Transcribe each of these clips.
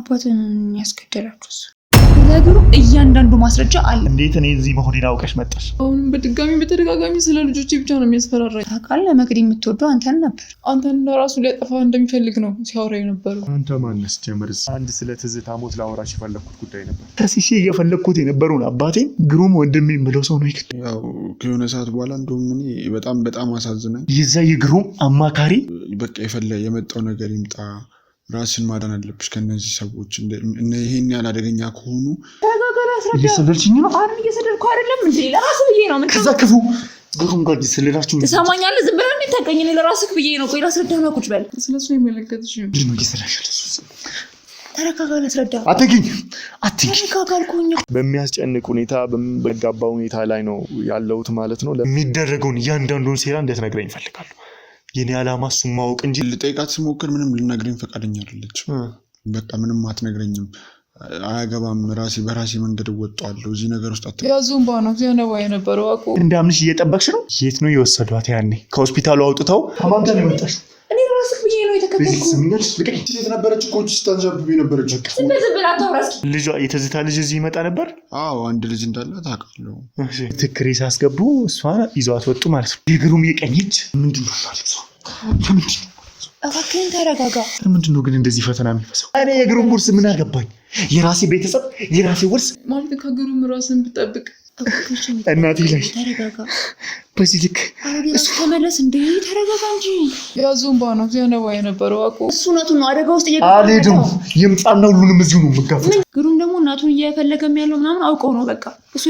አባትን ያስገደላችሁስ? ለግሩ እያንዳንዱ ማስረጃ አለ። እንዴት እኔ እዚህ መሆኔን አውቀሽ መጣሽ? አሁን በተደጋጋሚ ስለ ልጆቼ ብቻ ነው የሚያስፈራራኝ። ታውቃለህ መቅዲ የምትወደው አንተን ነበር። አንተን ለራሱ ሊያጠፋ እንደሚፈልግ ነው ሲያወራ የነበረው። አንተ ማነስ ጀመርስ? አንድ ስለ ትዝታ ሞት ላወራሽ የፈለኩት ጉዳይ ነበር። ተሲሲ እየፈለኩት የነበረውን አባቴን ግሩም ወንድሜ የምለው ሰው ነው። ያው ከሆነ ሰዓት በኋላ እንደውም እኔ በጣም አሳዝናኝ። የዛ የግሩም አማካሪ በቃ የመጣው ነገር ይምጣ፣ ራስን ማዳን አለብሽ ከነዚህ ሰዎች ይሄን ያህል አደገኛ ከሆኑ እየሰለችኝ ነው። እየሰደድኩ አይደለም እንዴ ለራስህ ብዬ ነው። ምን ከዛ ክፉ ግሩም ጋር ስለላችሁ ትሰማኛለህ? ዝም ብለህ እንድታቀኝ እኔ ለራስህ ብዬ ነው። ቆይ ላስረዳህ ነው። ቁጭ በል። ስለሱ የሚመለከትሽ ምንድን ነው እየሰራሽልሽ? ተረጋጋ፣ ላስረዳህ። አትገኝ ተረጋጋ አልኩኝ። በሚያስጨንቅ ሁኔታ በጋባ ሁኔታ ላይ ነው ያለሁት ማለት ነው። የሚደረገውን እያንዳንዱን ሴራ እንድትነግረኝ እፈልጋለሁ። የኔ ዓላማ እሱን ማወቅ እንጂ ልጠይቃት ስሞክር ምንም ልነግረኝ ፈቃደኛ አይደለች። በቃ ምንም አትነግረኝም። አያገባም። በራሴ መንገድ እወጣለሁ። እዚህ ነገር ውስጥ ያዙን ባነው ያነባ የነበረው አቆ እንዳምንሽ እየጠበቅሽ ነው። የት ነው የወሰዷት? ያኔ ከሆስፒታሉ አውጥተው ከማን ጋር ነው የመጣሽ? እኔ ራስህ ብዬ ነው የተከተልኩት። ስምኛል ልቀኝ። ሴት ነበረች እኮ ስታንዣብብ ነበረች። ዝም ብለህ አታውራስ። ልጇ የትዝታ ልጅ እዚህ ይመጣ ነበር። አዎ አንድ ልጅ እንዳለ ታውቃለሁ። ትክሪ ሳስገቡ እሷ ይዘዋት ወጡ ማለት ነው። የግሩም የቀኝ እጅ ምንድን ነው ማለት ነው? እባክህን ተረጋጋ። ምንድን ነው ግን እንደዚህ ፈተና የሚፈሰው? እኔ የግሩም ውርስ ምን አገባኝ? የራሴ ቤተሰብ የራሴ ውርስ ማለት ከግሩም ራስን ብጠብቅ እናቴ ላይ ተረጋጋ። በዚህ ልክ እሱ ተመለስ እንዴ! ተረጋጋ እንጂ። ያዙን ባነው ያነባ የነበረው አቆ እሱ እውነቱን ነው። አደጋ ውስጥ አልሄድም። ይምጣና ሁሉንም እዚሁ ነው የምጋፈጥ። ግሩም ደግሞ እናቱን እየፈለገም ያለው ምናምን አውቀው ነው። በቃ እሱ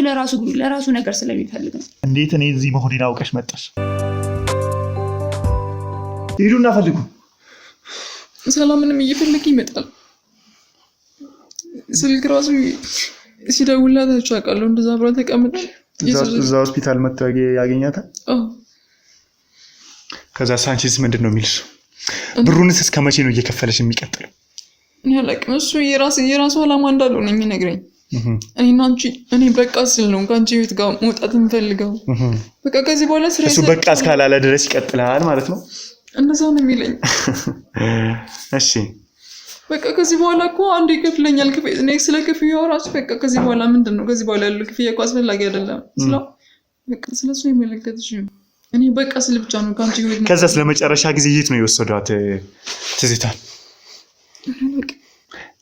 ለራሱ ነገር ስለሚፈልግ ነው። እንዴት እኔ እዚህ መሆኔን አውቀሽ መጣሽ? ሄዱና ፈልጉ። ሰላምንም እየፈለገ ይመጣል። ስልክ ራሱ ሲደውልላታቸው አውቃለሁ። እንደዛ አብራ ተቀምጠን እዛ ሆስፒታል መጥተው ያገኛታል። ከዛ ሳንቺስ ምንድን ነው የሚልሽ? ብሩንስ እስከ መቼ ነው እየከፈለሽ የሚቀጥለው? እኔ አላውቅም። እሱ የራሱ ዓላማ እንዳለው ነው የሚነግረኝ። እኔና አንቺ እኔ በቃ ስል ነው ከአንቺ ቤት ጋር መውጣት የምፈልገው። በቃ ከዚህ በኋላ ስራ እሱ በቃ እስካላለ ድረስ ይቀጥላል ማለት ነው። እንደዛ ነው የሚለኝ። እሺ በቃ ከዚህ በኋላ እኮ አንዱ ይከፍለኛል። እኔ ስለ ክፍያው ራሱ በቃ ከዚህ በኋላ ምንድን ነው ከዚህ በኋላ ያለው ክፍያ እኮ አስፈላጊ አይደለም። በቃ ስለሱ የሚመለከትሽ እኔ በቃ ስል ብቻ ነው ከአንቺ ህይወት። ከዛስ ለመጨረሻ ጊዜ የት ነው የወሰዷት ትዝታን?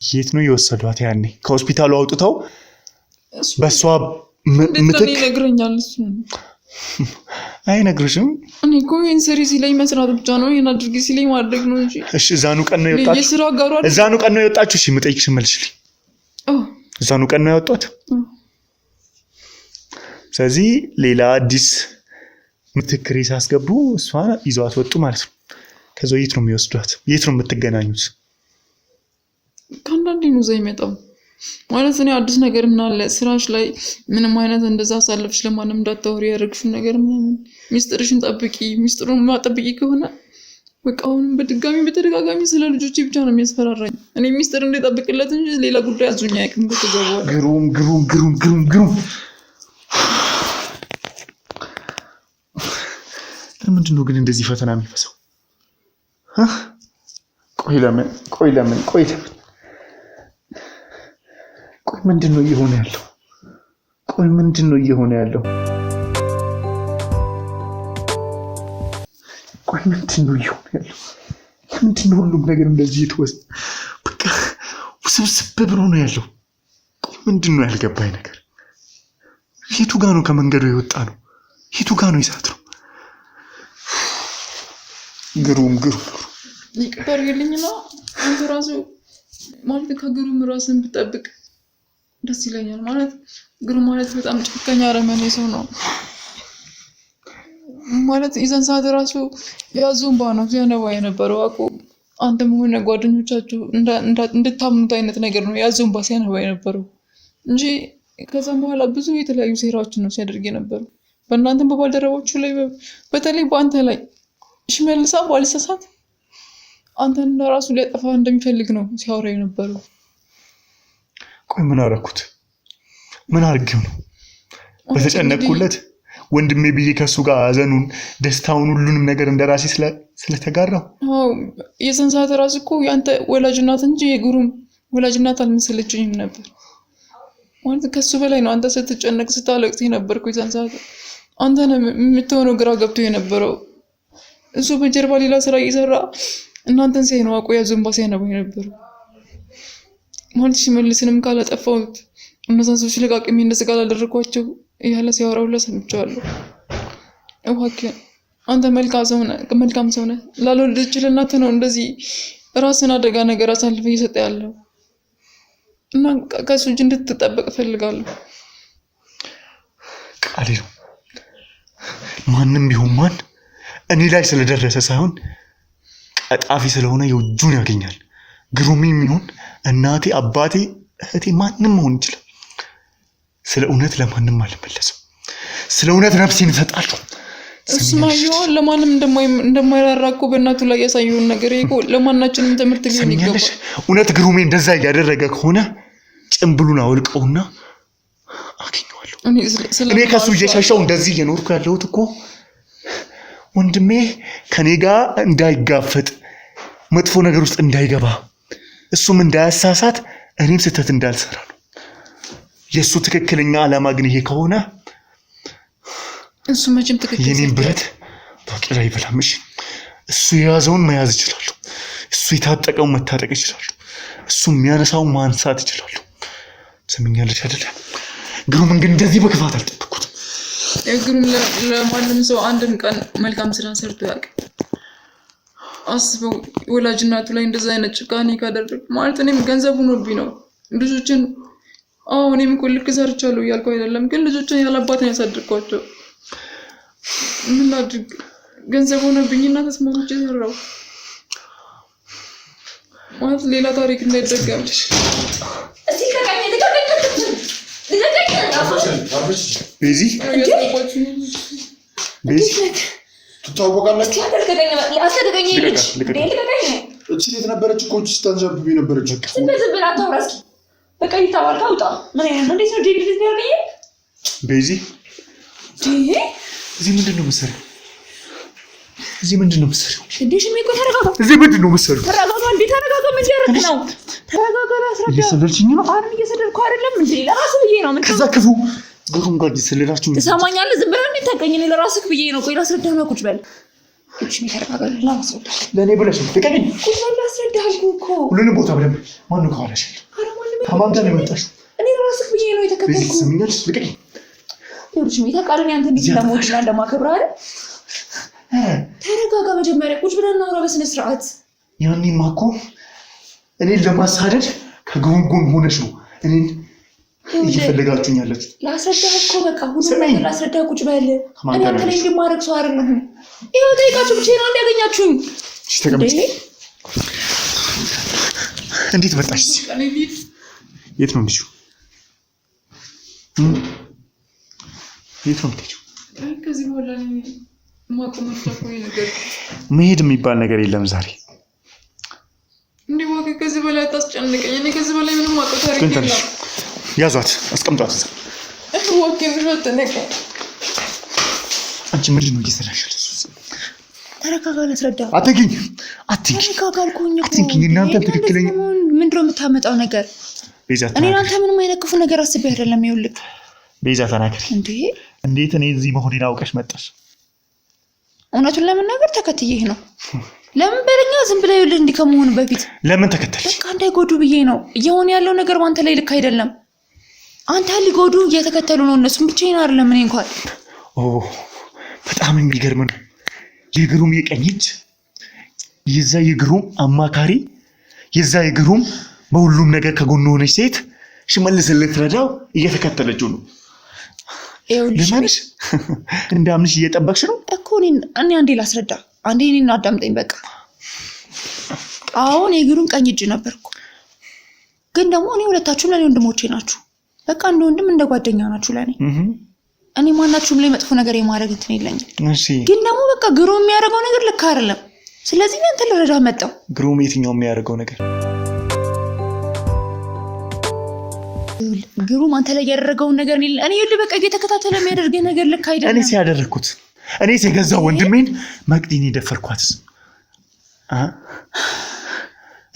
የት ነው የወሰዷት? ያኔ ከሆስፒታሉ አውጥተው በሷ ምትክ ይነግረኛል እሱ። አይነግርሽም? እኔ እኮ ይሄን ሰሪ ሲለኝ መስራት ብቻ ነው፣ ይሄን አድርጊ ሲለኝ ማድረግ ነው እንጂ። እሺ እዛኑ ቀን ነው የወጣችው? የስራ ጋር አይደል? እዛኑ ቀን ነው የወጣችው? እሺ የምጠይቅሽ መልሽልኝ። እዛኑ ቀን ነው ያወጣት? ስለዚህ ሌላ አዲስ ምትክሪ ሳስገቡ እሷ ይዘዋት ወጡ ማለት ነው። ከዛ የት ነው የሚወስዷት? የት ነው የምትገናኙት? ከአንዳንዴ ነው እዛ ይመጣው ማለት እኔ አዲስ ነገር ምን አለ ስራሽ ላይ ምንም አይነት እንደዛ አሳልፍሽ ለማንም እንዳታወሪ ያደርግሽን ነገር ምናምን ሚስጥርሽን ጠብቂ። ሚስጥሩን ማጠብቂ ከሆነ በቃ አሁንም በተደጋጋሚ ስለ ልጆቼ ብቻ ነው የሚያስፈራራኝ። እኔ ሚስጥር እንድጠብቅለት እንጂ ሌላ ጉዳይ አዙኛ ያቅም ከተገባው። ግሩም ለምንድን ነው ግን እንደዚህ ፈተና የሚፈሰው? ቆይ ለምን ምንድን ነው እየሆነ ያለው? ምንድን ነው ሁሉም ነገር እንደዚህ የተወሰነ በቃ ውስብስብ ብሎ ነው ያለው? ምንድን ነው ያልገባኝ ነገር? የቱ ጋ ነው ከመንገዱ የወጣ ነው? የቱ ጋ ነው ይሳት ነው? ግሩም ይቅር ይልኝና አንተ ራሱ ማለት ከግሩም ራስን ብጠብቅ ደስ ይለኛል። ማለት ግሩም ማለት በጣም ጨካኝ አረመኔ ሰው ነው ማለት። የዛን ሰዓት ራሱ ያዙን ባነው ያነባ የነበረው አቆ አንተም ሆነ ጓደኞቻችሁ እንድታምኑት አይነት ነገር ነው ያዙን ባስ ያነባ የነበረው እንጂ ከዛም በኋላ ብዙ የተለያዩ ሴራዎችን ነው ሲያደርግ የነበረው በእናንተም በባልደረቦቹ ላይ፣ በተለይ በአንተ ላይ ሽመልሳ ባልሰሳት አንተን ራሱ ሊያጠፋ እንደሚፈልግ ነው ሲያወራ የነበረው። ቆይ ምን አደረኩት? ምን አድርጌው ነው በተጨነቅኩለት ወንድሜ ብዬ ከሱ ጋር አዘኑን ደስታውን ሁሉንም ነገር እንደራሴ ስለተጋራው? የዛን ሰዓት ራሱ እኮ ያንተ ወላጅ እናት እንጂ የግሩም ወላጅ እናት አልመሰለችኝም ነበር። ማለት ከሱ በላይ ነው አንተ ስትጨነቅ ስታለቅስ የነበርኩ የዛን ሰዓት አንተ ነህ የምትሆነው ግራ ገብቶ የነበረው። እሱ በጀርባ ሌላ ስራ እየሰራ እናንተን ሲያይ ነው አቆያ ዝምባ ሲያነባው የነበረው። ማለት ሽመልስንም ካላጠፋሁት እነዛን ሰዎች ለቃቅሜ እንደዚህ ካላደረኳቸው እያለ ሲያወራው ለሰምቻለሁ። እባክህ አንተ መልካም ሰው ነህ። ላልወለደች ለእናትህ ነው እንደዚህ ራስን አደጋ ነገር አሳልፈ እየሰጠ ያለው እና ከሱ እጅ እንድትጠበቅ እፈልጋለሁ። ቃሌ ነው። ማንም ቢሆን ማን እኔ ላይ ስለደረሰ ሳይሆን ቀጣፊ ስለሆነ የእጁን ያገኛል። ግሩም የሚሆን እናቴ፣ አባቴ፣ እህቴ ማንም መሆን ይችላል። ስለ እውነት ለማንም አልመለስም። ስለ እውነት ነፍሴን እሰጣለሁ። እስማየው ለማንም እንደማይራራቁ በእናቱ ላይ ያሳየውን ነገር ይቆ ለማናችንም ትምህርት ሊሆን ይገባል። እውነት ግሩሜ እንደዛ ያደረገ ከሆነ ጭምብሉን አውልቀውና አገኘዋለሁ። እኔ ከሱ እየሸሸው እንደዚህ እየኖርኩ ያለሁት እኮ ወንድሜ ከኔ ጋር እንዳይጋፈጥ መጥፎ ነገር ውስጥ እንዳይገባ እሱም እንዳያሳሳት እኔም ስህተት እንዳልሰራ ነው። የእሱ ትክክለኛ ዓላማ ግን ይሄ ከሆነ እሱ መቼም ትክክል የኔን ብረት ባቄላ ይበላም። እሺ እሱ የያዘውን መያዝ ይችላሉ። እሱ የታጠቀውን መታጠቅ ይችላሉ። እሱ የሚያነሳውን ማንሳት ይችላሉ። ሰምኛለሽ አይደለ? ግሩምን ግን እንደዚህ በክፋት አልጠበቅኩትም። ግሩም ለማንም ሰው አንድም ቀን መልካም ስራ ሰርቶ ያውቅ። አስበው ወላጅ እናቱ ላይ እንደዛ አይነት ጭካኔ ካደረግ ማለት እኔም ገንዘብ ሆኖብኝ ነው ልጆችን እኔም እኮ ልክ ሰርቻለሁ እያልኩ አይደለም፣ ግን ልጆችን ያላባት ነው ያሳድርኳቸው። ምን ላድርግ? ገንዘብ ሆነብኝና ተስማምቼ ሰራው። ማለት ሌላ ታሪክ እንዳይደገም ቤዚ ትታወቃላችሁ? እቺ ሴት ነበረች እኮ ስታንዣብብ ነበረች። በቃ ይታወቃ ውጣ። ምን አይነት እንዴት ነው ዲቪዲ ያገኘ? ቤዚ እዚህ ምንድነው መሰሪው? እዚህ ምንድነው መሰሪው? እንዴሽ ምን ተረጋጋ። እዚህ ምንድነው መሰሪው? ተረጋጋ። እንዴ ተረጋጋ። ምን ያረክ ነው? ተረጋጋ። አስረዳ። እየሰለልሽኝ ነው። አሁን እየሰለልኩ አይደለም እንዴ? ለራስህ ብዬ ነው። ምን ከዛ ክፉ ግሩም ጋር እየሰለላችሁ ነው። ትሰማኛለህ? ዝም ብለህ እንዴ ታገኘኝ? ለራስህ ብዬ ነው። ቆይ ላስረዳህ ነው። ቁጭ በል። እሺ ምን ተረጋጋ። ላስረዳ። ለኔ ብለሽ ተቀኝ። ቁጭ በል። ላስረዳህ እኮ ሁሉንም ቦታ ብለን ማን ነው ከኋላሽ? ከማን ጋር ነው የመጣሽው? እኔ ለራስህ ብዬ ነው የተከተልኩ። ስሚኛለሽ? ልቀኝ። ይኸውልሽ ሜታ አንተ እንዴት ለሞትና እንደማከብር አይደል? ተረጋጋ። መጀመሪያ ቁጭ ብለን እናውራ በስነ ስርዓት። ያኔማ እኮ እኔን ለማሳደድ ከግሩም ጎን ሆነሽ ነው እኔን እየፈለጋችሁኝ ያላችሁ። ላስረዳህ እኮ በቃ ሁሉም ነገር ላስረዳህ። ቁጭ በል። እኔ አንተ ላይ እንደማረግ ሰው አይደለሁም። ይኸው ጠይቃችሁ ብቻ ነው እንዲያገኛችሁኝ። እሺ ተቀመጭ። እንዴት መጣሽ? የት ነው ልጁ? የት ነው ልጁ? ከዚህ በኋላ መሄድ የሚባል ነገር የለም ዛሬ። እንዴ ዋጋ ከዚህ በላይ አታስጨንቀኝ። እኔ ከዚህ በላይ ምንም ማውቀው ታሪክ የለም። ያዟት፣ አስቀምጧት እዛ። ዋጋ ምንድነው? አንቺ ምንድን ነው እየሰራሽ ያለሽ? ተረጋጋ። ላስረዳ። አትንኪኝ። ተረጋጋ አልኩኝ እኮ። አትንኪኝ። እናንተ ትክክለኛ ምንድነው የምታመጣው ነገር? ቤዛ እኔ አንተ ምንም አይነት ክፉ ነገር አስቤ አይደለም። ይኸውልህ ቤዛ ተናገሪ። እንዴት እኔ እዚህ መሆኔን አውቀሽ መጣሽ? እውነቱን ለመናገር ተከትዬህ ነው። ለምን በለኛ ዝም ብለህ ይኸውልህ እንዲህ ከመሆኑ በፊት ለምን ተከተልሽ? በቃ እንዳይጎዱ ብዬ ነው። እየሆነ ያለው ነገር ባንተ ላይ ልክ አይደለም። አንተ ሊጎዱ እየተከተሉ ነው እነሱም ብቻዬን አይደለም እኔ እንኳን። በጣም የሚገርም ነው። የግሩም የቀኝ እጅ፣ የዛ የግሩም አማካሪ፣ የዛ የግሩም በሁሉም ነገር ከጎኑ ሆነች ሴት ሽመልስን ልትረዳው እየተከተለችው ነው። ለማንሽ እንዳምንሽ እየጠበቅሽ ነው እኮ። እኔ አንዴ ላስረዳ። አንዴ እኔን አዳምጠኝ በቃ። አሁን የግሩም ቀኝ እጅ ነበርኩ፣ ግን ደግሞ እኔ ሁለታችሁም ለኔ ወንድሞቼ ናችሁ። በቃ እንደ ወንድም እንደ ጓደኛ ናችሁ ለኔ። እኔ ማናችሁም ላይ መጥፎ ነገር የማድረግ እንትን የለኝም። ግን ደግሞ በቃ ግሩም የሚያደርገው ነገር ልክ አይደለም። ስለዚህ አንተ ልረዳ መጣው። ግሩም የትኛው የሚያደርገው ነገር? ግሩም አንተ ላይ ያደረገውን ነገር እኔ ይኸውልህ በቃ እየተከታተለ የሚያደርገኝ ነገር ልክ አይደለም። እኔ ሲያደርኩት እኔ የገዛው ወንድሜን መቅዲን የደፈርኳትስ?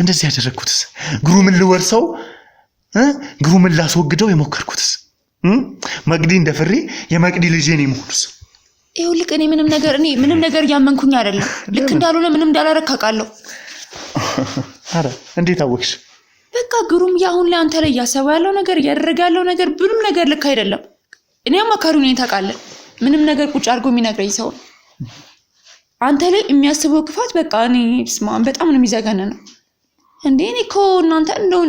እንደዚህ ያደረግኩትስ? ግሩምን ልወርሰው ግሩምን ላስወግደው የሞከርኩትስ? መቅዲ እንደፍሬ የመቅዲ ልጄ ነው የምሆንስ? ይኸውልህ እኔ ምንም ነገር እያመንኩኝ አይደለም። ልክ እንዳልሆነ ምንም እንዳላረክ አውቃለሁ። አረ እንዴት አወቅሽ? በቃ ግሩም አሁን ላይ አንተ ላይ እያሰበ ያለው ነገር እያደረገ ያለው ነገር ምንም ነገር ልክ አይደለም። እኔ አማካሪው ነኝ ታውቃለህ። ምንም ነገር ቁጭ አድርጎ የሚነግረኝ ሰው አንተ ላይ የሚያስበው ክፋት በቃ እኔ ስማን በጣም ነው የሚዘገነነው። እንዴ እኔ እኮ እናንተ እንደው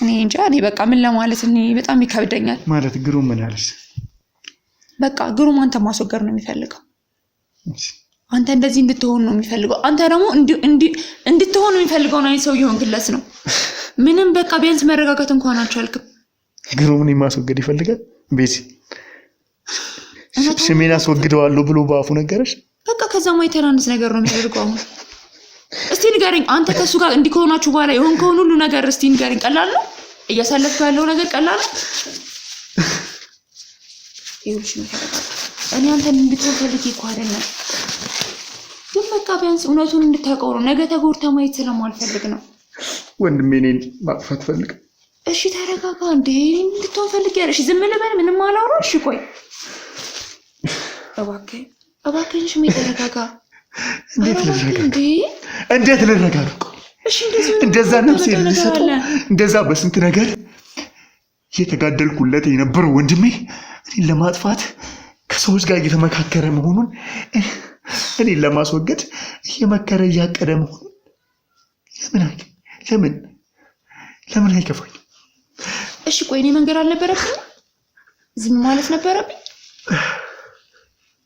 እኔ እንጃ እኔ በቃ ምን ለማለት እኔ በጣም ይከብደኛል። ማለት ግሩም ምን አለሽ? በቃ ግሩም አንተ ማስወገድ ነው የሚፈልገው። አንተ እንደዚህ እንድትሆን ነው የሚፈልገው። አንተ ደግሞ እንድትሆን ነው የሚፈልገው ነው ሰው ይሆንክለስ ነው። ምንም በቃ ቢያንስ መረጋጋት እንኳን አልቻልክም። ግሩምን ማስወገድ ይፈልጋል። ቤዚ ሽሜን አስወግደዋለሁ ብሎ ባፉ ነገረሽ? በቃ ከዛማ የተናነስ ነገር ነው የሚያደርገው። አሁን እስቲ ንገረኝ፣ አንተ ከሱ ጋር እንዲኮናችሁ በኋላ የሆንከውን ሁሉ ነገር እስቲ ንገረኝ። ቀላል ነው? እያሳለፍኩ ያለው ነገር ቀላል ነው? ይኸውልሽ እኔ አንተን እንድትሆን ፈልጌ እኮ አይደለም፣ ግን በቃ ቢያንስ እውነቱን እንድታውቀው ነው። ነገ ተጎድተህ ማየት ስለማልፈልግ ነው። ወንድሜ እኔን ማጥፋት ፈልግ። እሺ ተረጋጋ። እንዴ እንድትሆን ፈልጌ አይደል? እሺ ዝም ልበል? ምንም አላወራ። እሺ ቆይ እባክህ ሽሜ ተረጋጋ። እንዴት ልረጋጋ? እሺ እንደዛ ነፍሴ ልሰጠው እንደዛ በስንት ነገር እየተጋደልኩለት የነበረው ወንድሜ እኔን ለማጥፋት ከሰዎች ጋር እየተመካከረ መሆኑን እኔን ለማስወገድ እየመከረ እያቀደ መሆኑን ለምን አይከፋኝ? እሺ ቆይ እኔ መንገር አልነበረብኝ? ዝም ማለት ነበረብኝ?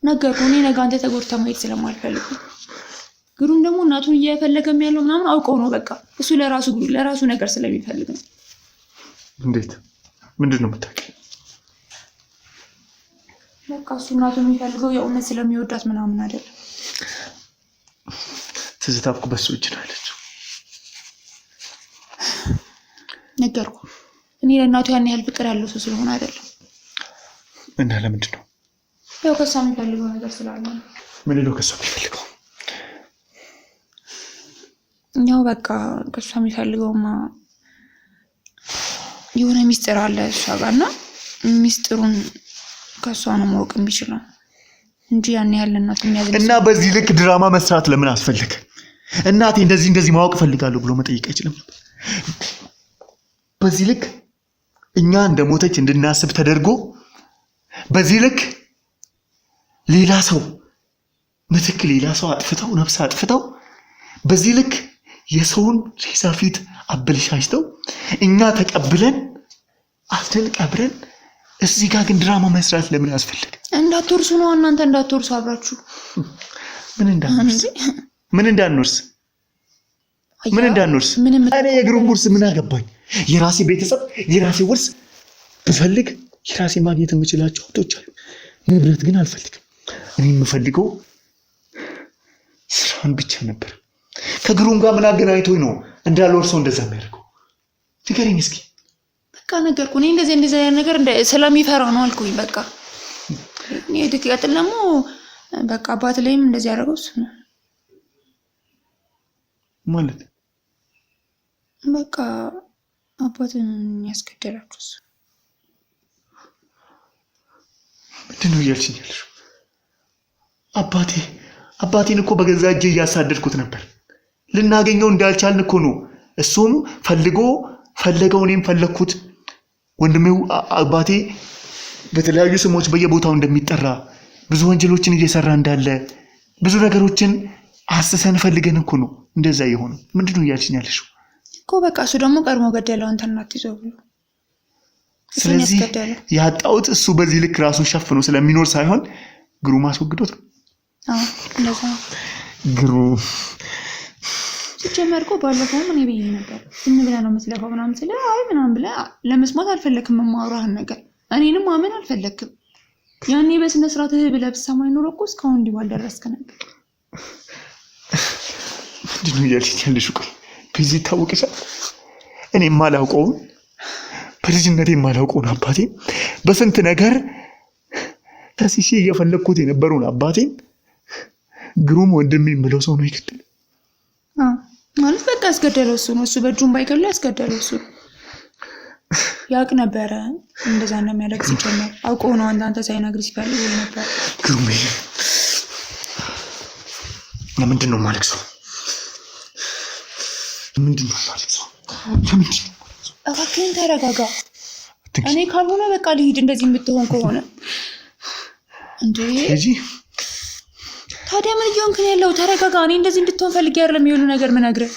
ነገርኩህ። እኔ ነገ አንተ ተጎድተህ ማየት ስለማልፈልግ። ግሩም ደግሞ እናቱን እየፈለገም ያለው ምናምን አውቀው ነው። በቃ እሱ ለራሱ ነገር ስለሚፈልግ ነው። እንዴት? ምንድን ነው የምታውቂው? በቃ እሱ እናቱን የሚፈልገው የእውነት ስለሚወዳት ምናምን አይደለም። ትዝታ እኮ በሱ እጅ ነው ያለችው። ነገርኩህ። እኔ ለእናቱ ያን ያህል ፍቅር ያለው ሰው ስለሆነ አይደለም። እና ለምንድን ነው? ያው ከሷ የሚፈልገው ነገር ስላለ ነው። ምን ነው ከሷ የሚፈልገው? ያው በቃ ከሷ የሚፈልገውማ የሆነ ሚስጥር አለ እሷ ጋር እና ሚስጥሩን ከሷ ነው ማወቅ የሚችለው እንጂ ያን ያህል እናቱ የሚያዝን እና በዚህ ልክ ድራማ መስራት ለምን አስፈለገ? እናቴ እንደዚህ ማወቅ ፈልጋለሁ ብሎ መጠየቅ አይችልም ነበር? በዚህ ልክ እኛ እንደሞተች እንድናስብ ተደርጎ በዚህ ልክ ሌላ ሰው ምትክ ሌላ ሰው አጥፍተው ነፍስ አጥፍተው በዚህ ልክ የሰውን ሬሳ ፊት አበልሻሽተው እኛ ተቀብለን አፍተን ቀብረን እዚህ ጋር ግን ድራማ መስራት ለምን አስፈለገ? እንዳትወርሱ ነው። እናንተ እንዳትወርሱ አብራችሁ ምን እንዳንወርስ እኔ የግሩም ውርስ ምን አገባኝ? የራሴ ቤተሰብ የራሴ ውርስ ብፈልግ የራሴ ማግኘት የምችላቸው ሀብቶች አሉ። ንብረት ግን አልፈልግም። እኔ የምፈልገው ስራን ብቻ ነበር። ከግሩም ጋር ምን አገናኝቶኝ ነው እንዳልወርሰው እንደዛ የሚያደርገው? ንገረኝ እስኪ። በቃ ነገርኩህ። እኔ እንደዚህ አይነት ነገር ስለሚፈራ ነው አልኩኝ። በቃ እኔ ድቅቀጥል ደግሞ በቃ አባት ላይም እንደዚህ ያደረገው እሱ ነው ማለት። በቃ አባትን ያስገደላችሁ እሱ። ምንድን ነው እያልሽኝ ያለሽው? አባቴን እኮ በገዛ እጄ እያሳደድኩት ነበር። ልናገኘው እንዳልቻልን እኮ ነው። እሱም ፈለገው፣ እኔም ፈለግኩት። ወንድሜው አባቴ በተለያዩ ስሞች በየቦታው እንደሚጠራ ብዙ ወንጀሎችን እየሰራ እንዳለ ብዙ ነገሮችን አስሰን ፈልገን እኮ ነው እንደዛ የሆነው። ምንድን ነው እያልሽኝ ያለሽው? እኮ በቃ እሱ ደግሞ ቀድሞ ገደለው አንተን አትይዘው ብሎ። ስለዚህ ያጣውት እሱ በዚህ ልክ ራሱን ሸፍኖ ስለሚኖር ሳይሆን ግሩም አስወግዶት ነው። እንደዛ ግሩም ሲጀመርኩ ባለፈው ምን ይብይ ነበር? ምን ብለህ ነው የምትለፈው ምናምን ስለ አይ ምናምን ብለህ ለመስማት አልፈለክም። ማውራህን ነገር እኔንም ማመን አልፈለክም። ያኔ በስነ ስርዓት ብለህ ብትሰማኝ ኖሮ እኮ እስካሁን እንዲህ ባልደረስክ ነበር። ምንድን ነው እያልሽኝ ያለሽው? ቆይ በዚህ ታውቂሻል። እኔ የማላውቀውን በልጅነቴ የማላውቀውን አባቴን በስንት ነገር ተሲሲ እየፈለግኩት የነበረውን አባቴን ግሩም ወንድሜ የምለው ሰው ነው ይገደል። ማለት በቃ ያስገደለው እሱ ነው። እሱ በእጁም ባይገለው ያስገደለው እሱ ያውቅ ነበረ እንደዛ እንደሚያደርግ ሲጀመር አውቆ ነው አንተ ሳይነግር ሲፈልግ ነበር። ግሩሜ ለምንድን ነው ማለት ነው? ምንድን ነው ማለት ነው? እባክህን ተረጋጋ። እኔ ካልሆነ በቃ ልሂድ። እንደዚህ የምትሆን ከሆነ እንዴ ታዲያ ምን እየሆንክ ነው ያለው? ተረጋጋ። እኔ እንደዚህ እንድትሆን ፈልጌ አይደለም የሆነ ነገር ምነግርህ።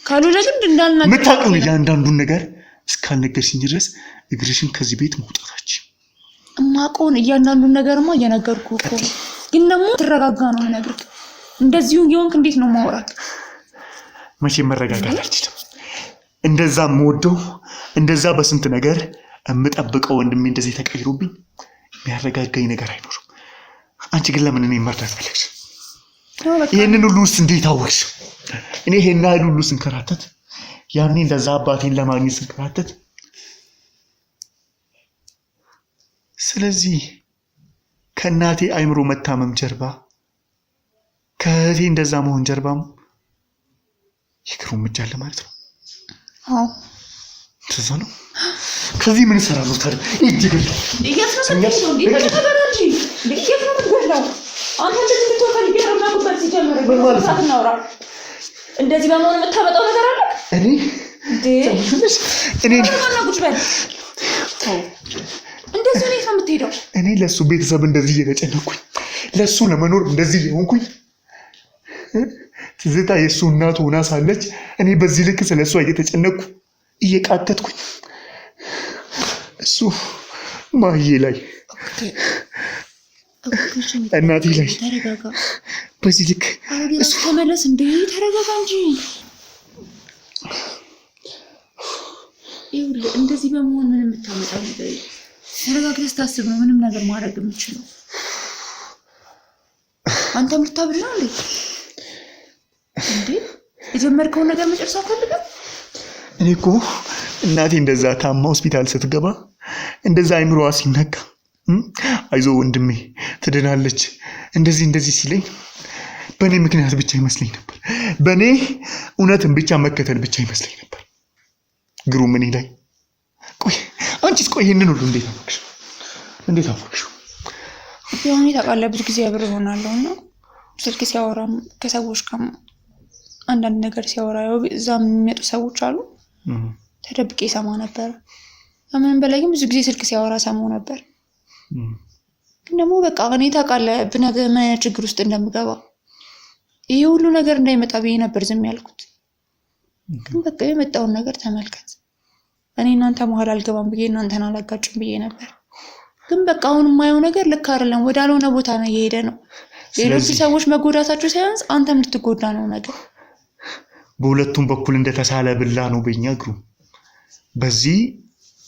ካልሆነ ግን እንዳልናገር የምታውቀው እያንዳንዱን ነገር እስካልነገርሽኝ ድረስ እግርሽን ከዚህ ቤት መውጣታችን እማውቀውን እያንዳንዱን ነገርማ እየነገርኩህ እኮ ግን ደግሞ ትረጋጋ ነው የምነግርህ። እንደዚሁ እየሆንክ እንዴት ነው ማውራት? መቼም መረጋጋት አልችልም። እንደዛ የምወደው እንደዛ በስንት ነገር የምጠብቀው ወንድሜ እንደዚህ ተቀይሮብኝ የሚያረጋጋኝ ነገር አይኖርም። አንቺ ግን ለምን እኔ መርዳት ፈለግሽ? ይሄንን ሁሉ ውስጥ እንዴት አወቅሽ? እኔ ይሄን ያህል ሁሉ ስንከራተት ያኔ እንደዛ አባቴን ለማግኘት ስንከራተት፣ ስለዚህ ከእናቴ አይምሮ መታመም ጀርባ ከእህቴ እንደዛ መሆን ጀርባም ይግሩም እጅ አለ ማለት ነው። አዎ እንደዛ ነው። ከዚህ ምን እሰራለሁ ታዲያ? እንደዚህ በመሆን የምታመጣው ነገር አለ? እንደዚህ ነው የምትሄደው? እኔ ለሱ ቤተሰብ እንደዚህ እየተጨነኩኝ ለሱ ለመኖር እንደዚህ የሆንኩኝ ትዝታ የሱ እናቱ ሆና ሳለች እኔ በዚህ ልክ ስለሷ እየተጨነኩ እየቃተትኩኝ እሱ ማዬ ላይ እናቴ ላይ በዚህ ልክ እሱ ተመለስ እንዴ ተረጋጋ እንጂ። ይኸውልህ እንደዚህ በመሆን ምን የምታመጣው ነገር ተረጋግተህ ስታስብ ነው ምንም ነገር ማድረግ የምችለው። አንተ ምርታብር ነው እንዴ የጀመርከውን ነገር መጨረስ አትፈልግም? እኔ እኮ እናቴ እንደዛ ታማ ሆስፒታል ስትገባ እንደዛ አይምሮዋ ሲነካ አይዞ ወንድሜ ትድናለች እንደዚህ ሲለኝ በእኔ ምክንያት ብቻ ይመስለኝ ነበር። በእኔ እውነትን ብቻ መከተል ብቻ ይመስለኝ ነበር። ግሩም እኔ ላይ ቆይ አንቺስ ቆይ ይሄንን ሁሉ እንዴት አወቅሽ? ቢሆን ታውቃለህ ብዙ ጊዜ አብሬ ሆናለሁ እና ስልክ ሲያወራም ከሰዎች ጋር አንዳንድ ነገር ሲያወራ እዛም የሚመጡ ሰዎች አሉ ተደብቄ ሰማ ነበር። ከምንም በላይ ግን ብዙ ጊዜ ስልክ ሲያወራ ሰማው ነበር። ግን ደግሞ በቃ እኔ ታውቃለህ ብነግርህ ምን አይነት ችግር ውስጥ እንደምገባ ይሄ ሁሉ ነገር እንዳይመጣ ብዬ ነበር ዝም ያልኩት። ግን በቃ የመጣውን ነገር ተመልከት። እኔ እናንተ መሀል አልገባም ብዬ እናንተን አላጋጭም ብዬ ነበር። ግን በቃ አሁን የማየው ነገር ልክ አይደለም። ወዳልሆነ ቦታ ነው እየሄደ ነው። ሌሎች ሰዎች መጎዳታቸው ሳይሆን አንተም እንድትጎዳ ነው ነገር። በሁለቱም በኩል እንደተሳለ ብላ ነው በእኛ ግሩም። በዚህ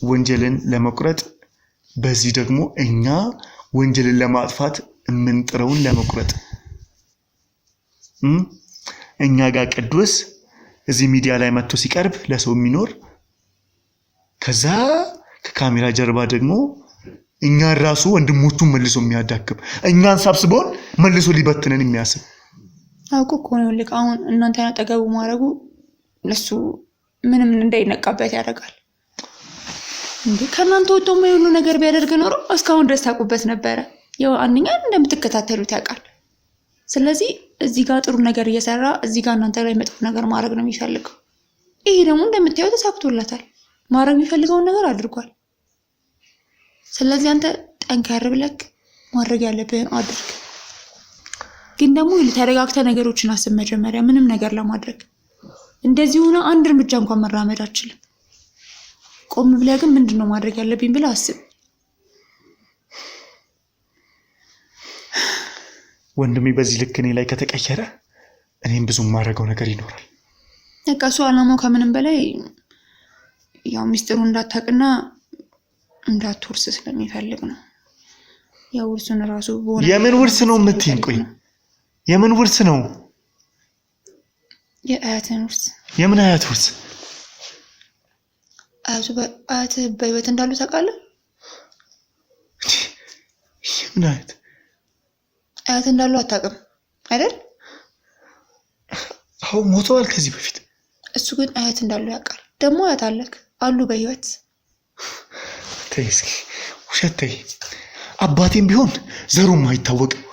ወንጀልን ለመቁረጥ በዚህ ደግሞ እኛ ወንጀልን ለማጥፋት የምንጥረውን ለመቁረጥ እኛ ጋር ቅዱስ እዚህ ሚዲያ ላይ መጥቶ ሲቀርብ ለሰው የሚኖር ከዛ ከካሜራ ጀርባ ደግሞ እኛን ራሱ ወንድሞቹን መልሶ የሚያዳክም እኛን ሰብስቦን መልሶ ሊበትነን የሚያስብ አውቆ እኮ ነው ልክ አሁን እናንተን አጠገቡ ማድረጉ ለሱ ምንም እንዳይነቃበት ያደርጋል። እንዴ ከናንተ ወጥቶ የሆነ ነገር ቢያደርግ ኖሮ እስካሁን ድረስ ታውቁበት ነበረ። ያው አንኛ እንደምትከታተሉት ያውቃል። ስለዚህ እዚህ ጋር ጥሩ ነገር እየሰራ እዚህ ጋር እናንተ ላይ መጥፎ ነገር ማድረግ ነው የሚፈልገው። ይሄ ደግሞ እንደምታዩት ተሳክቶለታል። ማድረግ የሚፈልገውን ነገር አድርጓል። ስለዚህ አንተ ጠንከር ብለህ ማድረግ ያለብህን አድርግ። ግን ደግሞ ተረጋግተህ ነገሮችን አስብ መጀመሪያ ምንም ነገር ለማድረግ እንደዚህ ሆነ አንድ እርምጃ እንኳን መራመድ አትችልም። ቆም ብለህ ግን ምንድነው ማድረግ ያለብኝ ብለህ አስብ። ወንድሜ በዚህ ልክ እኔ ላይ ከተቀየረ እኔም ብዙ ማድረገው ነገር ይኖራል። በቃ እሱ አላማው ከምንም በላይ ያው ሚስጥሩ እንዳታውቅና እንዳትወርስ ስለሚፈልግ ነው። ያው ውርሱን ራሱ በሆነ የምን ውርስ ነው የምትይኝ? ቆይ የምን ውርስ ነው? የአያትን ውርስ። የምን አያት ውርስ? አያት በህይወት እንዳሉ ታውቃለህ? የምን አያት? አያት እንዳሉ አታውቅም አይደል? አዎ ሞተዋል ከዚህ በፊት። እሱ ግን አያት እንዳለው ያውቃል። ደግሞ አያት አለክ አሉ በህይወት። ተይ እስኪ ውሸት ተይ። አባቴም ቢሆን ዘሩም አይታወቅም።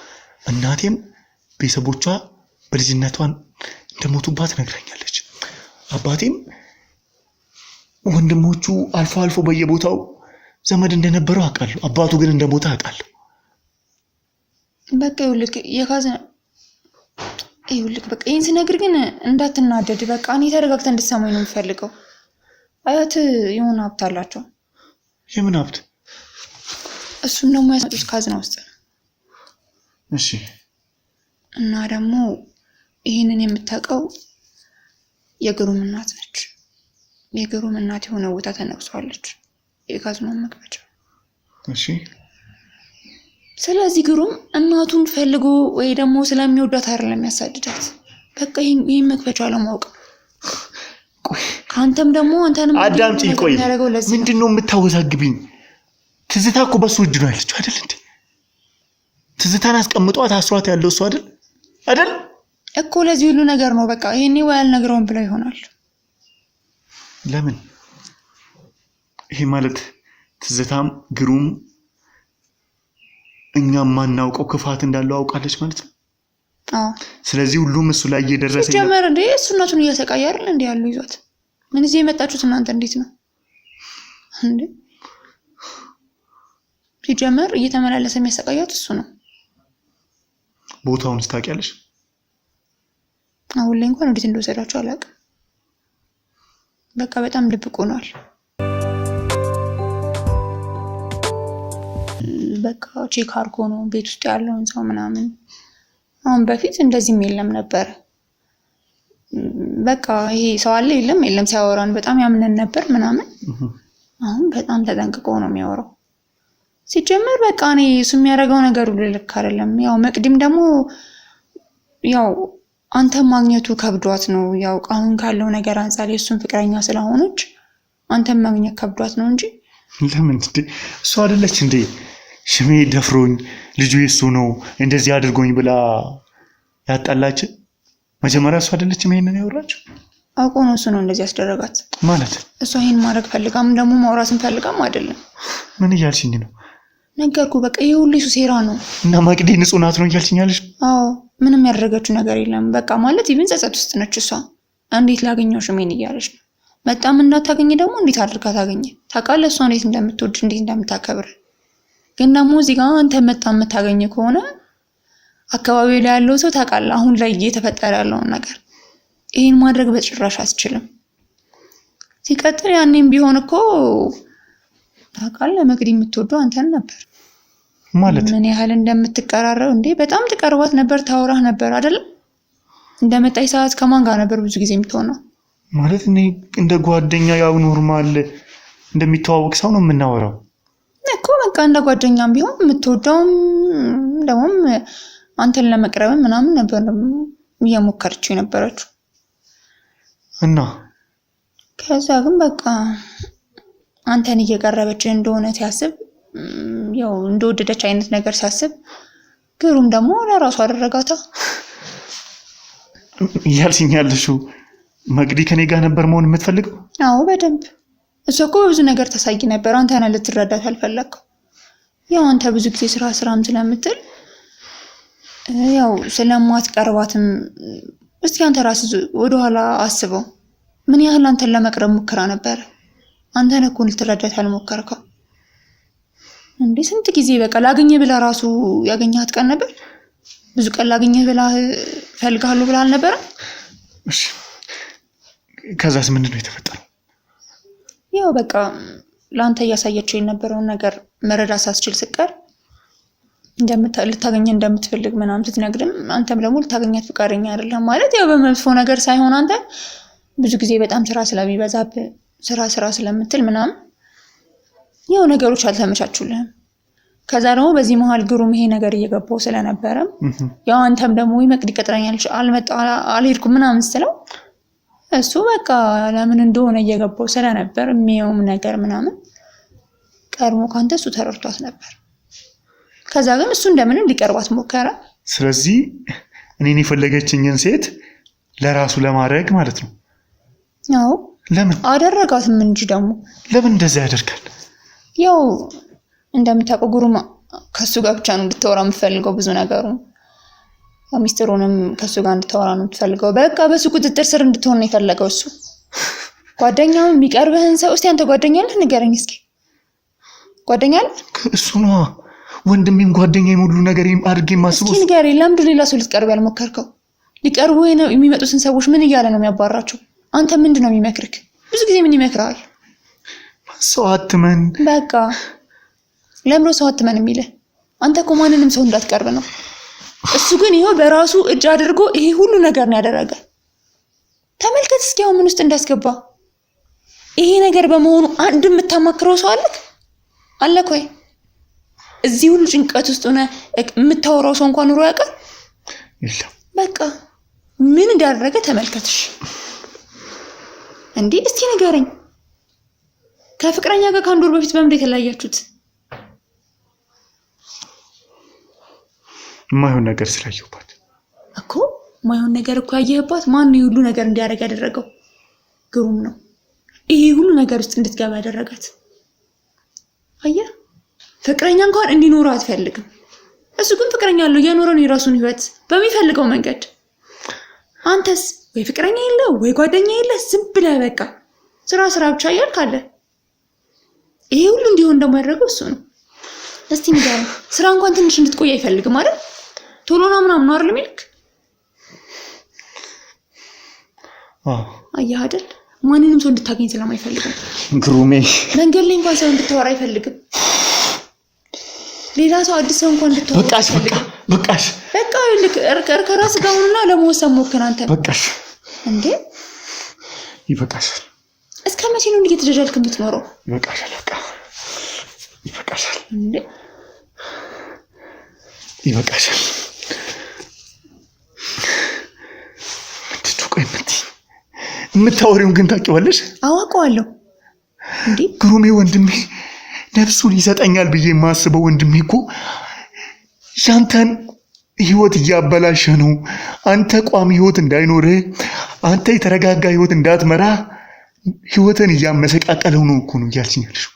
እናቴም ቤተሰቦቿ በልጅነቷን እንደሞቱባት ነግራኛለች። አባቴም ወንድሞቹ አልፎ አልፎ በየቦታው ዘመድ እንደነበረው አውቃለሁ። አባቱ ግን እንደሞተ አውቃለሁ። በቃ ይኸውልህ በቃ ይህን ስነግር ግን እንዳትናደድ። በቃ እኔ ተረጋግተህ እንድትሰማኝ ነው የምፈልገው። አያት የሆነ ሀብት አላቸው። የምን ሀብት? እሱን ደግሞ ያስመጡት ካዝና ውስጥ ነው። እሺ። እና ደግሞ ይህንን የምታውቀው የግሩም እናት ነች። የግሩም እናት የሆነ ቦታ ተነቅሷለች፣ የካዝናውን መክፈቻ። እሺ። ስለዚህ ግሩም እናቱን ፈልጎ ወይ ደግሞ ስለሚወዳት አይደለም ያሳድዳት። በቃ ይህን መክፈቻ ለማወቅ ከአንተም ደግሞ አንተንም አዳምጪኝ። ቆይ ምንድን ነው የምታወዛግብኝ? ትዝታ እኮ በሱ እጅ ነው ያለችው አይደል እንዴ? ትዝታን አስቀምጧት አስሯት ያለው እሱ አይደል እኮ። ለዚህ ሁሉ ነገር ነው በቃ ይሄኔ ወይ አልነግረውም ብለው ይሆናል። ለምን? ይሄ ማለት ትዝታም ግሩም እኛም ማናውቀው ክፋት እንዳለው አውቃለች ማለት ነው። አዎ። ስለዚህ ሁሉም እሱ ላይ እየደረሰ ጀመር እንዴ? እሱ እናቱን እያሰቃየ አይደል እንዴ ያሉ ይዟት። ምን እዚህ የመጣችሁት እናንተ እንዴት ነው እንዴ? ሲጀመር እየተመላለሰ የሚያሰቃያት እሱ ነው። ቦታውን ታውቂያለሽ? አሁን ላይ እንኳን እንዴት እንደወሰዳቸው አላውቅም። በቃ በጣም ድብቅ ሆኗል። በቃ ቼክ አድርጎ ነው ቤት ውስጥ ያለውን ሰው ምናምን። አሁን በፊት እንደዚህም የለም ነበር። በቃ ይሄ ሰው አለ የለም ሲያወራን በጣም ያምነን ነበር ምናምን። አሁን በጣም ተጠንቅቆ ነው የሚያወራው። ሲጀመር በቃ እኔ እሱ የሚያደርገው ነገር ሁሉ ልክ አይደለም። ያው መቅዲም ደግሞ ያው አንተ ማግኘቱ ከብዷት ነው። ያው አሁን ካለው ነገር አንፃር የእሱን ፍቅረኛ ስለሆነች አንተም ማግኘት ከብዷት ነው እንጂ ለምን እንዴ? እሱ አይደለች እንዴ ሽሜ ደፍሮኝ ልጁ የሱ ነው እንደዚህ አድርጎኝ ብላ ያጣላች? መጀመሪያ እሱ አይደለችም ይሄንን ያወራችው? አውቆ ነው እሱ ነው እንደዚህ ያስደረጋት ማለት። እሷ ይሄን ማድረግ ፈልጋም ደግሞ ማውራትን ፈልጋም አይደለም። ምን እያልሽኝ ነው? ነገርኩ በቃ ይሄ ሁሉ እሱ ሴራ ነው። እና መቅዲ ንጹህ ናት ነው እያልሽኝ ያለሽ? አዎ ምንም ያደረገችው ነገር የለም። በቃ ማለት ይብን ጸጸት ውስጥ ነች እሷ። እንዴት ላገኘው ሽሜን እያለች ነው። መጣም እንዳታገኝ ደግሞ እንዴት አድርጋ ታገኘ? ታውቃለህ እሷ እንዴት እንደምትወድ እንዴት እንደምታከብር። ግን ደግሞ እዚህ ጋር አንተ መጣ የምታገኝ ከሆነ አካባቢው ላይ ያለው ሰው ታውቃለህ አሁን ላይ እየተፈጠረ ያለውን ነገር። ይሄን ማድረግ በጭራሽ አስችልም። ሲቀጥል ያኔም ቢሆን እኮ ታውቃለህ መቅዲ የምትወደው አንተን ነበር። ማለት ምን ያህል እንደምትቀራረው እንዴ! በጣም ትቀርባት ነበር፣ ታወራህ ነበር አይደል? እንደመጣይ ሰዓት ከማን ጋር ነበር ብዙ ጊዜ የምትሆነው? ማለት እኔ እንደ ጓደኛ ያው ኖርማል እንደሚተዋወቅ ሰው ነው የምናወራው እኮ። በቃ እንደ ጓደኛም ቢሆን የምትወደውም ደግሞም አንተን ለመቅረብ ምናምን ነበር እየሞከረችው የነበረችው። እና ከዛ ግን በቃ አንተን እየቀረበች እንደሆነ ሲያስብ ያው እንደወደደች አይነት ነገር ሲያስብ ግሩም ደግሞ ለራሱ አደረጋታ። እያልሽኝ ያለሽው መቅዲ ከኔ ጋር ነበር መሆን የምትፈልገው? አዎ በደንብ። እሷ እኮ ብዙ ነገር ተሳይ ነበር። አንተ ነህ ልትረዳት አልፈለግከው። ያው አንተ ብዙ ጊዜ ስራም ስለምትል ያው ስለማትቀርባትም። እስቲ አንተ ራስህ ወደኋላ አስበው። ምን ያህል አንተን ለመቅረብ ሙከራ ነበር። አንተ ነህ እኮ ልትረዳት ያልሞከርከው እንዴ! ስንት ጊዜ በቃ ላገኘ ብላ ራሱ ያገኛት ቀን ነበር። ብዙ ቀን ላገኘ ብላ ፈልጋለሁ ብላ አልነበረ? እሺ ከዛስ ምንድን ነው የተፈጠረው? ያው በቃ ላንተ እያሳየችው የነበረውን ነገር መረዳት ሳስችል ስቀር ልታገኘ እንደምትፈልግ ምናምን ስትነግርም አንተም ደግሞ ልታገኛት ፍቃደኛ አይደለም። ማለት ያው በመጥፎ ነገር ሳይሆን አንተ ብዙ ጊዜ በጣም ስራ ስለሚበዛብህ ስራ ስለምትል ምናምን ያው ነገሮች አልተመቻቹልህም። ከዛ ደግሞ በዚህ መሃል ግሩም ይሄ ነገር እየገባው ስለነበረ ያው አንተም ደግሞ መቅዲ ቀጥረኛለች አልሄድኩም ምናምን ስትለው እሱ በቃ ለምን እንደሆነ እየገባው ስለነበር የሚየውም ነገር ምናምን ቀድሞ ካንተ እሱ ተረድቷት ነበር። ከዛ ግን እሱ እንደምንም ሊቀርባት ሞከረ። ስለዚህ እኔን የፈለገችኝን ሴት ለራሱ ለማድረግ ማለት ነው። አዎ ለምን አደረጋትም እንጂ ደግሞ ለምን እንደዚህ ያደርጋል? ያው እንደምታውቀው ግሩም ከሱ ጋር ብቻ ነው እንድታወራ የምትፈልገው ብዙ ነገሩ ሚስጥሩንም ከሱ ጋር እንድታወራ ነው የምትፈልገው። በቃ በሱ ቁጥጥር ስር እንድትሆን ነው የፈለገው እሱ። ጓደኛው የሚቀርብህን ሰው እስቲ አንተ ጓደኛ አለህ ንገረኝ እስኪ። ጓደኛ አለህ? እሱ ነው ወንድሜም ጓደኛዬም ሁሉ ነገር አድርጌ ማስበው። እስኪ ንገረኝ፣ ለምንድን ሌላ ሰው ልትቀርብ ያልሞከርከው? ሊቀርቡ የሚመጡትን ሰዎች ምን እያለ ነው የሚያባራቸው? አንተ ምንድን ነው የሚመክርክ? ብዙ ጊዜ ምን ይመክራል? ሰው አትመን። በቃ ለምሮ ሰው አትመን የሚልህ አንተ እኮ ማንንም ሰው እንዳትቀርብ ነው። እሱ ግን ይሄው በራሱ እጅ አድርጎ ይሄ ሁሉ ነገር ነው ያደረገ። ተመልከት እስኪ አሁን ምን ውስጥ እንዳስገባ። ይሄ ነገር በመሆኑ አንድ የምታማክረው ሰው አለክ ወይ? እዚህ ሁሉ ጭንቀት ውስጥ ሆነ የምታወራው ሰው እንኳን ኑሮ ያውቃል? የለም። በቃ ምን እንዳደረገ ተመልከትሽ እንዴ። እስቲ ንገረኝ፣ ከፍቅረኛ ጋር ከአንድ ወር በፊት በምን የተለያያችሁት? ማይሆን ነገር ስላየሁባት እኮ። ማይሆን ነገር እኮ ያየህባት ማን ነው ሁሉ ነገር እንዲያደርግ ያደረገው? ግሩም ነው ይሄ ሁሉ ነገር ውስጥ እንድትገባ ያደረጋት። አየህ፣ ፍቅረኛ እንኳን እንዲኖር አትፈልግም። እሱ ግን ፍቅረኛ አለው፣ እየኖረ ነው የራሱን ህይወት በሚፈልገው መንገድ። አንተስ ወይ ፍቅረኛ የለ ወይ ጓደኛ የለ፣ ዝም ብለህ በቃ ስራ ብቻ እያልክ አለ። ይሄ ሁሉ እንዲሆን እንደማያደርገው እሱ ነው። እስቲ ንገረኝ፣ ስራ እንኳን ትንሽ እንድትቆይ አይፈልግም አይደል? ቶሎና ምናምን ነው አይደል የሚልክ? አየህ አይደል? ማንንም ሰው እንድታገኝ ስለማይፈልግም ግሩሜ፣ መንገድ ላይ እንኳን ሰው እንድታወራ አይፈልግም። ሌላ ሰው አዲስ ሰው እንኳን እንድታወራ በቃሽ። በቃ ልክ ከራስ ጋር ሆነና ለመወሰን ሞክር አንተ። በቃሽ እንዴ ይበቃሻል። እስከ መቼ ነው እንዴ እየተደረልክ የምትኖረው? ይበቃሻል። በቃ ይበቃሻል። እንዴ ይበቃሻል። ቆይ የምታወሪውን ግን ታውቂዋለሽ? አውቀዋለሁ። እንዴ ግሩሜ ወንድሜ ነፍሱን ይሰጠኛል ብዬ የማስበው ወንድሜ እኮ ሻንተን ህይወት እያበላሸ ነው። አንተ ቋሚ ህይወት እንዳይኖርህ፣ አንተ የተረጋጋ ህይወት እንዳትመራ ህይወትን እያመሰቃቀለው ነው እኮ ነው እያልሽኝ ያለሽው።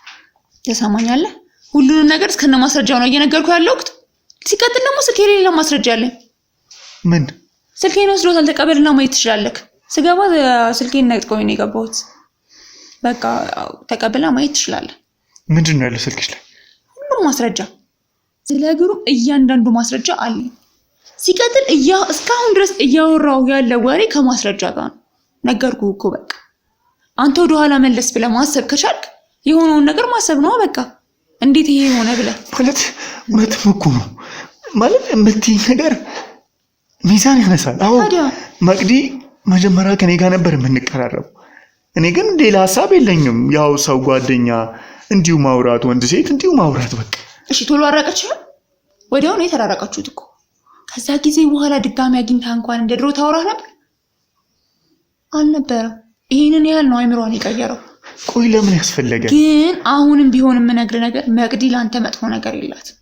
ተሰማኛለህ? ሁሉንም ነገር እስከነ ማስረጃው ነው እየነገርኩ ያለሁት። ሲቀጥል ደግሞ ስልኬ ሌላ ማስረጃ አለ። ምን? ስልኬን ወስዶታል፣ ተቀበልና ማየት ትችላለህ። ስገባ ስልኬን ነጥቆኝ ነው የገባሁት። በቃ ተቀበልና ማየት ትችላለህ። ምንድን ነው ያለው ስልክሽ ላይ? ሁሉም ማስረጃ፣ ስለ ግሩም እያንዳንዱ ማስረጃ አለ። ሲቀጥል እስካሁን ድረስ እያወራው ያለ ወሬ ከማስረጃ ጋር ነው። ነገርኩህ እኮ በቃ አንተ ወደ ኋላ መለስ ብለህ ማሰብ ከቻልክ የሆነውን ነገር ማሰብ ነው በቃ። እንዴት ይሄ ሆነ ብለህ ማለት እውነትም እኮ ነው ማለት የምትይኝ ነገር ሚዛን ያነሳል። አዎ መቅዲ መጀመሪያ ከኔ ጋር ነበር የምንቀራረበው። እኔ ግን ሌላ ሀሳብ የለኝም። ያው ሰው ጓደኛ እንዲሁ ማውራት፣ ወንድ ሴት እንዲሁ ማውራት በቃ። እሺ ቶሎ አራቀችህ? ወዲያው ነው የተራራቃችሁት እኮ። ከዛ ጊዜ በኋላ ድጋሚ አግኝታ እንኳን እንደ ድሮ ታወራህ ነበር? አልነበረም። ይሄንን ያህል ነው አይምሯን የቀየረው። ቆይ ለምን ያስፈለገ? ግን አሁንም ቢሆን የምነግርህ ነገር መቅዲ ለአንተ መጥፎ ነገር የላትም።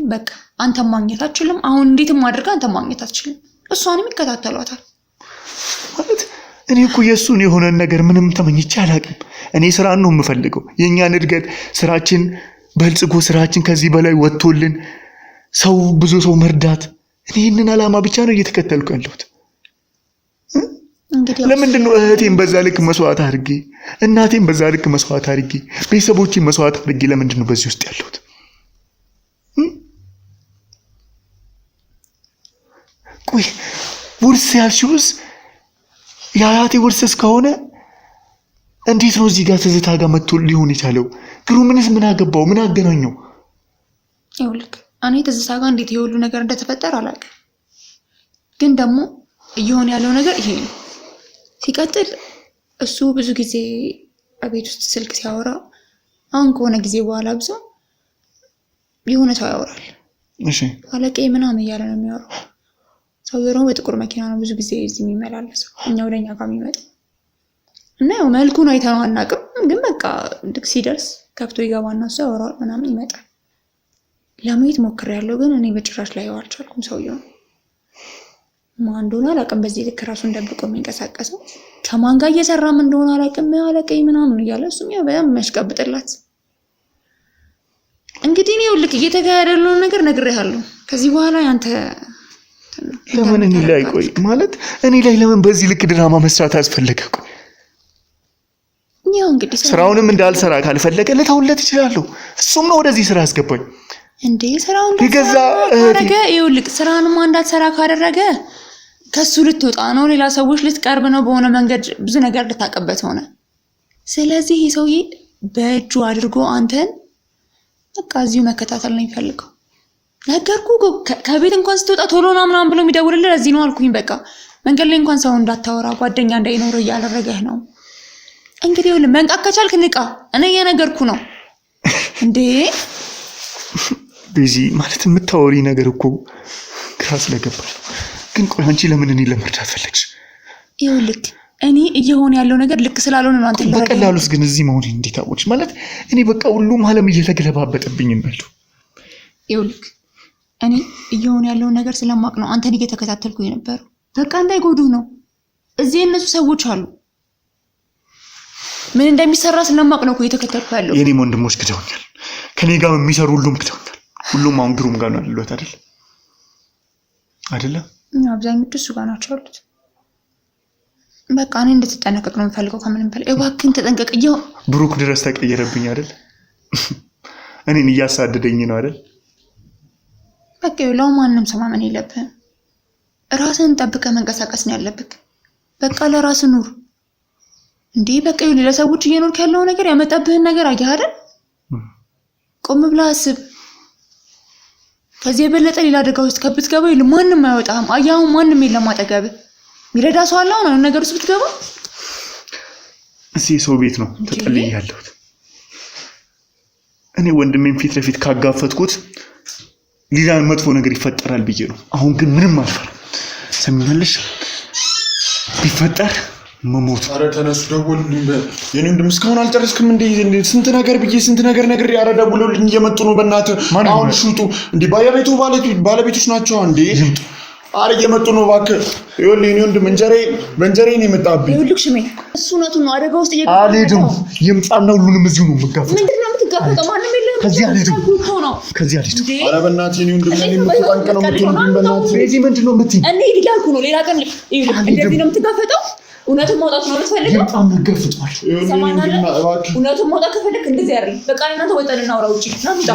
በቃ አንተም ማግኘት አትችልም። አሁን እንዴትም አድርጋ አንተም ማግኘት አትችልም። እሷንም ይከታተሏታል። ማለት እኔ እኮ የእሱን የሆነን ነገር ምንም ተመኝቼ አላውቅም። እኔ ስራን ነው የምፈልገው፣ የእኛን እድገት፣ ስራችን በልጽጎ ስራችን ከዚህ በላይ ወጥቶልን ብዙ ሰው መርዳት። እኔ ይህንን ዓላማ ብቻ ነው እየተከተልኩ ያለሁት። ለምንድን ነው እህቴን በዛ ልክ መስዋዕት አድርጌ፣ እናቴን በዛ ልክ መስዋዕት አድርጌ፣ ቤተሰቦቼን መስዋዕት አድርጌ ለምንድን ነው በዚህ ውስጥ ያለሁት? ቆይ ውርስ ያልሽውስ የአያቴ ውርስ እስከሆነ እንዴት ነው እዚህ ጋር ትዝታ ጋር መጥቶ ሊሆን የቻለው? ግሩምንስ ምን አገባው? ምን አገናኘው? ይኸውልህ እኔ ትዝታ ጋር እንዴት የሁሉ ነገር እንደተፈጠረ አላውቅም፣ ግን ደግሞ እየሆነ ያለው ነገር ይሄ ነው። ሲቀጥል እሱ ብዙ ጊዜ ቤት ውስጥ ስልክ ሲያወራ አሁን ከሆነ ጊዜ በኋላ ብዙ የሆነ ሰው ያወራል። እሺ አለቀ ምናምን እያለ ነው የሚያወራው። ሰውየው ደግሞ በጥቁር መኪና ነው ብዙ ጊዜ እዚህ የሚመላለሰው፣ እኛ ወደኛ ጋር የሚመጣው እና ያው መልኩን አይተነው አናውቅም፣ ግን በቃ ልክ ሲደርስ ከፍቶ ይገባና እሱ ያወራል ምናምን ይመጣል። ለማየት ሞክሬያለሁ፣ ግን እኔ በጭራሽ ላይ አልቻልኩም ሰውየው። ማን እንደሆነ አላውቅም። በዚህ ልክ ራሱን ደብቆ የሚንቀሳቀሰው ከማን ጋር እየሰራም እንደሆነ አላውቅም። አለቀኝ ምናምን እያለ እሱም ያው በጣም የሚያሽቀብጥላት። እንግዲህ እኔ ይኸውልህ እየተካሄደ ያለውን ነገር ነግሬሃለሁ። ከዚህ በኋላ ያንተ ለምን እኔ ላይ ቆይ ማለት እኔ ላይ ለምን በዚህ ልክ ድራማ መስራት አስፈለገ? ቆይ ያው እንግዲህ ስራውንም እንዳልሰራ ካልፈለገ ልተውለት እችላለሁ። እሱም ነው ወደዚህ ስራ አስገባኝ እንዴ። ስራውን እንዳደረገ ይኸውልህ ስራንም እንዳትሰራ ካደረገ ከሱ ልትወጣ ነው፣ ሌላ ሰዎች ልትቀርብ ነው፣ በሆነ መንገድ ብዙ ነገር ልታቀበት ሆነ። ስለዚህ ይሄ ሰውዬ በእጁ አድርጎ አንተን በቃ እዚሁ መከታተል ነው የሚፈልገው። ነገርኩህ። ከቤት እንኳን ስትወጣ ቶሎ ና ምናምን ብሎ የሚደውልልህ ለዚህ ነው አልኩኝ። በቃ መንገድ ላይ እንኳን ሰው እንዳታወራ ጓደኛ እንዳይኖር እያደረገህ ነው። እንግዲህ ይኸውልህ መንቃት ከቻልክ ንቃ። እኔ እየነገርኩህ ነው እንዴ። ቤዚ ማለት የምታወሪ ነገር እኮ ግራ ስለገባኝ። ግን ቆይ አንቺ ለምን እኔ ለመርዳት ፈለግሽ? ይኸውልህ እኔ እየሆነ ያለው ነገር ልክ ስላልሆነ ነው አንተ ለረዳ። በቀላሉስ ግን እዚህ መሆን እንዴት አወቅሽ? ማለት እኔ በቃ ሁሉም ዓለም እየተገለባበጠብኝ ነው። ይኸውልህ እኔ እየሆነ ያለው ነገር ስለማቅ ነው አንተን እየተከታተልኩ የነበረው። በቃ እንዳይጎዱ ነው። እዚህ እነሱ ሰዎች አሉ። ምን እንደሚሰራ ስለማቅ ነው እኮ እየተከታተልኩ ያለው። የኔም ወንድሞች ክደውኛል። ከኔ ጋር የሚሰሩ ሁሉም ክደውኛል። ሁሉም አሁን ግሩም ጋር ነው ያሉት አይደለ? አብዛኞቹ እሱ ጋር ናቸው ያሉት። በቃ እኔ እንድትጠነቀቅ ነው የምፈልገው ከምንም በላይ። እባክህን ተጠንቀቅ። ብሩክ ድረስ ተቀየረብኝ አይደል? እኔን እያሳደደኝ ነው አይደል? በቃ ይኸውልህ ማንም ሰው ማመን የለብህም። ራስህን ጠብቀህ መንቀሳቀስ ነው ያለብህ። በቃ ለራስህ ኑር እንዴ። በቃ ይኸውልህ ለሰዎች እየኖርክ ያለው ነገር ያመጣብህን ነገር አየህ አይደል? ቆም ብለህ አስብ። ከዚህ የበለጠ ሌላ አደጋ ውስጥ ከብትገባ ይኸውልህ ማንም አይወጣም። አያው ማንም የለም አጠገብህ። ሚረዳ ሰው አለ አሁን ነገር ውስጥ ብትገባ። እዚህ ሰው ቤት ነው ተጠልዬ ያለሁት። እኔ ወንድሜን ፊት ለፊት ካጋፈጥኩት ሌላ መጥፎ ነገር ይፈጠራል ብዬ ነው። አሁን ግን ምንም አልፈራም። ሰምኛለሽ? ቢፈጠር መሞት። ኧረ ተነሱ ደውሉልኝ። የኔ ወንድም እስካሁን አልጨረስክም እንዴ? ስንት ነገር ብዬ ስንት ነገር ነግሬ። ኧረ ደውሉልኝ እየመጡ ነው በእናትህ። አሁን ሹጡ እንዴ። ባለቤቶች ናቸው እንዴ? ኧረ እየመጡ ነው እባክህ። ይኸውልህ የኔ ወንድም በእንጀራዬ ነው የመጣብኝ። ይኸውልህ ሽሜ እሱ እውነቱን ነው። አደጋ ውስጥ እየገባ አልሄድም። ይምጣና ሁሉንም እዚሁ ነው የምጋፈጠው። ምንድን ነው የምትጋፈጠው? ማንም የለም። ከዚህ አልሄድም። ኧረ በእናትህ የኔ ወንድም ለኔ የምትጠንቅ ነው የምትሆንብኝ። በእናትህ ቤዚ ምንድን ነው የምትይኝ? እንሂድ እያልኩ ነው። ሌላ ቀን እንደዚህ ነው የምትጋፈጠው? እውነቱን ማውጣት ነው የምትፈልገው? በጣም ገፍቷል። እውነቱን ማውጣት ከፈለክ እንደዚህ አይደል? በቃ እናንተ ወጣን እናውራ ውጪ።